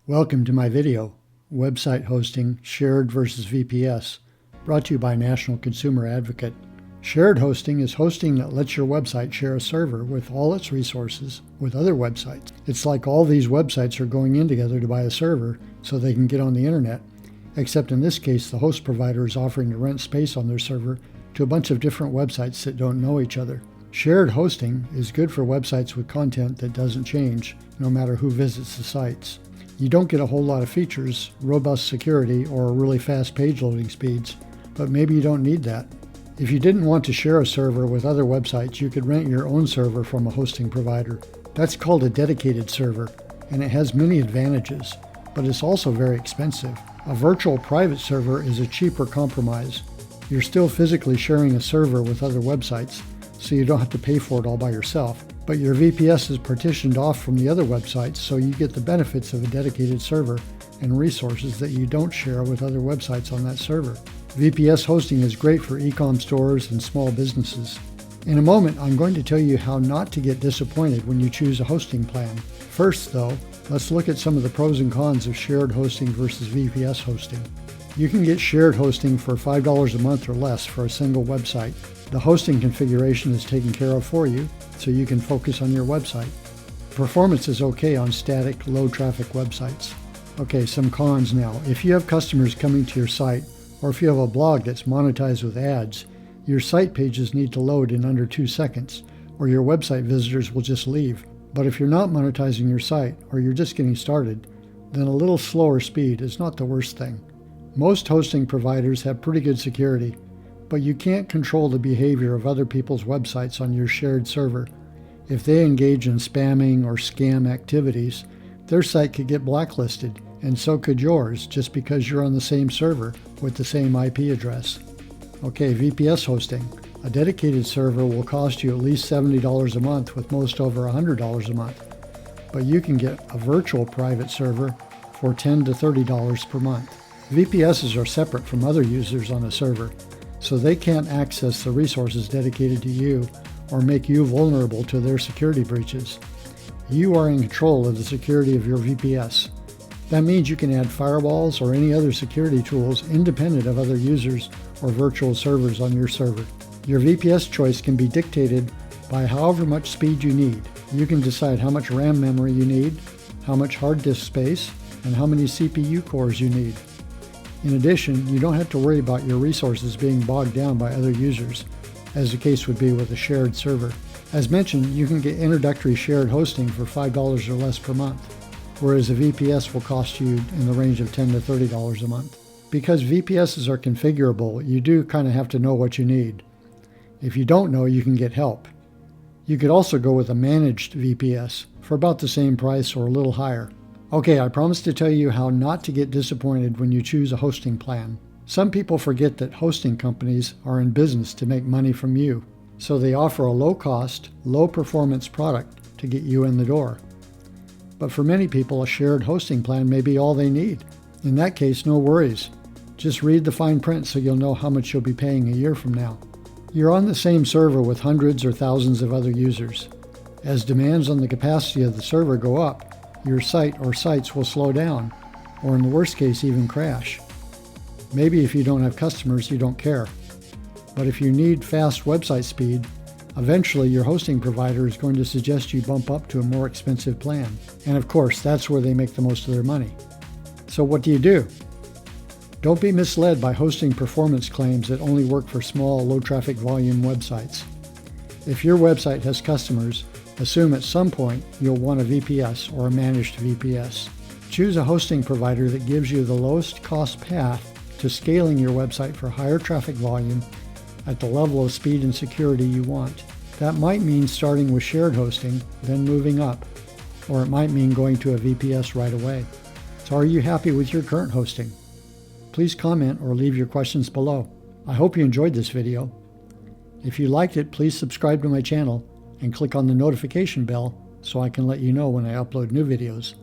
Welcome to my video, Website Hosting, Shared versus VPS, brought to you by National Consumer Advocate. Shared hosting is hosting that lets your website share a server with all its resources with other websites. It's like all these websites are going in together to buy a server so they can get on the internet, except in this case the host provider is offering to rent space on their server to a bunch of different websites that don't know each other. Shared hosting is good for websites with content that doesn't change no matter who visits the sites. You don't get a whole lot of features, robust security, or really fast page loading speeds, but maybe you don't need that. If you didn't want to share a server with other websites, you could rent your own server from a hosting provider. That's called a dedicated server, and it has many advantages, but it's also very expensive. A virtual private server is a cheaper compromise. You're still physically sharing a server with other websites, so you don't have to pay for it all by yourself. But your VPS is partitioned off from the other websites, so you get the benefits of a dedicated server and resources that you don't share with other websites on that server. VPS hosting is great for ecom stores and small businesses. In a moment, I'm going to tell you how not to get disappointed when you choose a hosting plan. First, though, let's look at some of the pros and cons of shared hosting versus VPS hosting. You can get shared hosting for $5 a month or less for a single website. The hosting configuration is taken care of for you, so you can focus on your website. Performance is okay on static, low-traffic websites. Okay, some cons now. If you have customers coming to your site, or if you have a blog that's monetized with ads, your site pages need to load in under 2 seconds, or your website visitors will just leave. But if you're not monetizing your site, or you're just getting started, then a little slower speed is not the worst thing. Most hosting providers have pretty good security, but you can't control the behavior of other people's websites on your shared server. If they engage in spamming or scam activities, their site could get blacklisted, and so could yours, just because you're on the same server with the same IP address. Okay, VPS hosting. A dedicated server will cost you at least $70 a month, with most over $100 a month. But you can get a virtual private server for $10 to $30 per month. VPSs are separate from other users on a server, so they can't access the resources dedicated to you or make you vulnerable to their security breaches. You are in control of the security of your VPS. That means you can add firewalls or any other security tools independent of other users or virtual servers on your server. Your VPS choice can be dictated by however much speed you need. You can decide how much RAM memory you need, how much hard disk space, and how many CPU cores you need. In addition, you don't have to worry about your resources being bogged down by other users, as the case would be with a shared server. As mentioned, you can get introductory shared hosting for $5 or less per month, whereas a VPS will cost you in the range of $10 to $30 a month. Because VPSs are configurable, you do kind of have to know what you need. If you don't know, you can get help. You could also go with a managed VPS for about the same price or a little higher. Okay, I promised to tell you how not to get disappointed when you choose a hosting plan. Some people forget that hosting companies are in business to make money from you, so they offer a low-cost, low-performance product to get you in the door. But for many people, a shared hosting plan may be all they need. In that case, no worries. Just read the fine print so you'll know how much you'll be paying a year from now. You're on the same server with hundreds or thousands of other users. As demands on the capacity of the server go up, your site or sites will slow down, or in the worst case, even crash. Maybe if you don't have customers, you don't care. But if you need fast website speed, eventually your hosting provider is going to suggest you bump up to a more expensive plan. And of course, that's where they make the most of their money. So what do? Don't be misled by hosting performance claims that only work for small, low-traffic volume websites. If your website has customers, assume at some point you'll want a VPS or a managed VPS. Choose a hosting provider that gives you the lowest cost path to scaling your website for higher traffic volume at the level of speed and security you want. That might mean starting with shared hosting, then moving up, or it might mean going to a VPS right away. So are you happy with your current hosting? Please comment or leave your questions below. I hope you enjoyed this video. If you liked it, please subscribe to my channel and click on the notification bell so I can let you know when I upload new videos.